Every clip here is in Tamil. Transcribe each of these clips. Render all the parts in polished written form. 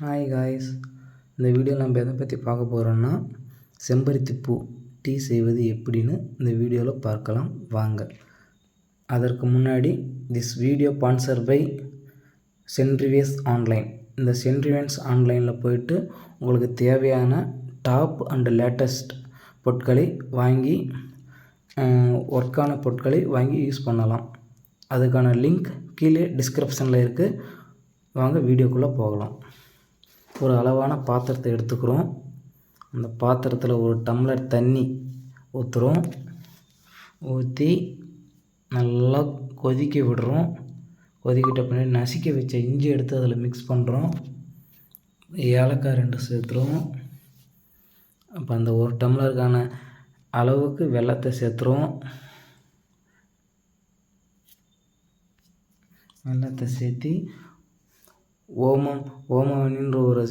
ஹாய் காய்ஸ், இந்த வீடியோவில் நம்ம எதை பற்றி பார்க்க போகிறோன்னா செம்பருத்தி பூ டீ செய்வது எப்படின்னு இந்த வீடியோவில் பார்க்கலாம் வாங்க. அதற்கு முன்னாடி திஸ் வீடியோ ஸ்பான்சர் பை சென்ட்ரிவேஸ் ஆன்லைன். இந்த சென்ட்ரிவேஸ் ஆன்லைனில் போயிட்டு உங்களுக்கு தேவையான டாப் அண்ட் லேட்டஸ்ட் பொருட்களை வாங்கி ஒர்க்கான பொருட்களை வாங்கி யூஸ் பண்ணலாம். அதுக்கான லிங்க் கீழே டிஸ்கிரிப்ஷனில் இருக்குது. வாங்க வீடியோக்குள்ளே போகலாம். ஒரு அளவான பாத்திரத்தை எடுத்துக்கிறோம். அந்த பாத்திரத்தில் ஒரு டம்ளர் தண்ணி ஊற்றுறோம். ஊற்றி நல்லா கொதிக்க விடுறோம். கொதிக்கிட்ட பின்னாடி நசுக்கி வச்ச இஞ்சி எடுத்து அதில் மிக்ஸ் பண்ணுறோம். ஏலக்காய் 2 சேர்த்துறோம். அப்போ அந்த ஒரு டம்ளருக்கான அளவுக்கு வெல்லத்தை சேர்த்துறோம். வெல்லத்தை சேர்த்தி ஓமவனின்ற ஒரு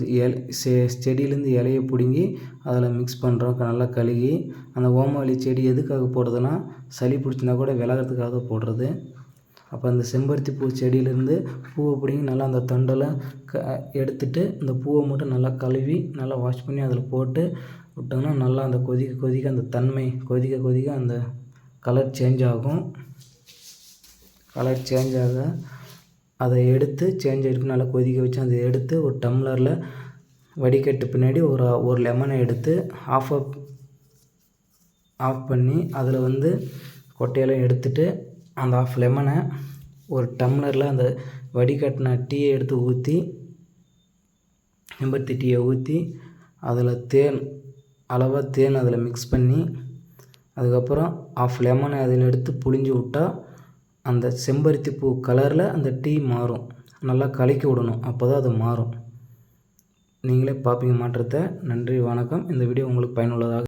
செடியிலேருந்து இலையை பிடுங்கி அதில் மிக்ஸ் பண்ணுறோம். நல்லா கழுகி அந்த ஓமவல்லி செடி எதுக்காக போடுறதுன்னா சளி பிடிச்சிருந்தா கூட விலகிறதுக்காக போடுறது. அப்போ அந்த செம்பருத்தி பூ செடியிலேருந்து பூவை பிடுங்கி நல்லா அந்த தண்டெல்லாம் எடுத்துட்டு இந்த பூவை மட்டும் நல்லா கழுவி நல்லா வாஷ் பண்ணி அதில் போட்டு விட்டோம்னா நல்லா அந்த கொதிக்க அந்த தன்மை கொதிக்க அந்த கலர் சேஞ்ச் ஆகும். கலர் சேஞ்ச் ஆக அதை எடுத்து நல்லா கொதிக்க வச்சு அதை எடுத்து ஒரு டம்ளரில் வடிகட்டு பின்னாடி ஒரு லெமனை எடுத்து ஆஃப் பண்ணி அதில் கொட்டையெல்லாம் எடுத்துட்டு அந்த ஆஃப் லெமனை ஒரு டம்ளரில் அந்த வடிகட்டின டீயை எடுத்து ஊற்றி செம்பருத்தி டீயை ஊற்றி அதில் அளவாக தேன் அதில் மிக்ஸ் பண்ணி அதுக்கப்புறம் ஆஃப் லெமனை அதில் எடுத்து புழிஞ்சு விட்டால் அந்த செம்பருத்தி பூ கலரில் அந்த டீ மாறும். நல்லா கலக்கி விடணும், அப்போ தான் அது மாறும். நீங்களே பார்ப்பீங்க மாற்றத்தை. நன்றி, வணக்கம். இந்த வீடியோ உங்களுக்கு பயனுள்ளதாக